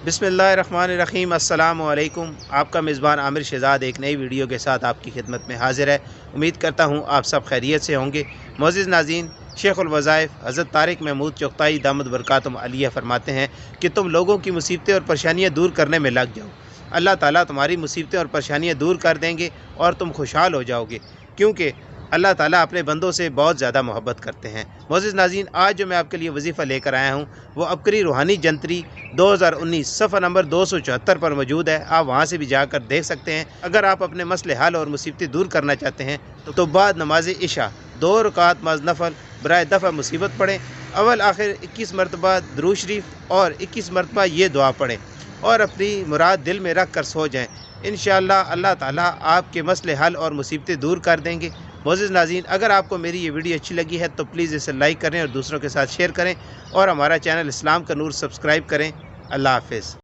बिस्मिल्लाहिर्रहमानिर्रहीम। अस्सलामु अलैकुम। आपका मेज़बान आमिर शहज़ाद एक नई वीडियो के साथ आपकी खिदमत में हाजिर है। उम्मीद करता हूँ आप सब खैरियत से होंगे। मोअज़्ज़िज़ नाज़रीन, शेखुल वज़ाइफ़ हज़रत तारिक महमूद चुग़ताई दामद बरकातुहुम अलिया फरमाते हैं कि तुम लोगों की मुसीबतें और परेशानियाँ दूर करने में लग जाओ। अल्लाह ताला तुम्हारी मुसीबतें और परेशानियाँ दूर कर देंगे और तुम खुशहाल हो जाओगे, क्योंकि अल्लाह ताला अपने बंदों से बहुत ज़्यादा मोहब्बत करते हैं। मोअज़्ज़िज़ नाज़रीन, आज जो मैं आपके लिए वजीफ़ा लेकर आया हूँ वो अबकरी रूहानी जंतरी 2019 सफ़ा नंबर 274 पर मौजूद है। आप वहाँ से भी जाकर देख सकते हैं। अगर आप अपने मसले हल और मुसीबतें दूर करना चाहते हैं तो बाद नमाज इशा 2 रकात मज़ नफल बराए दफ़ा मुसीबत पढ़ें। अव्वल आखिर 21 मरतबा दुरूद शरीफ और 21 मरतबा ये दुआ पढ़ें और अपनी मुराद दिल में रख कर सो जाएँ। इंशाअल्लाह अल्लाह ताला आपके मसले हल और मुसीबतें दूर कर देंगे। मोअज़्ज़िज़ नाज़रीन, अगर आपको मेरी ये वीडियो अच्छी लगी है तो प्लीज़ इसे लाइक करें और दूसरों के साथ शेयर करें और हमारा चैनल इस्लाम का नूर सब्सक्राइब करें। अल्लाह हाफ़िज़।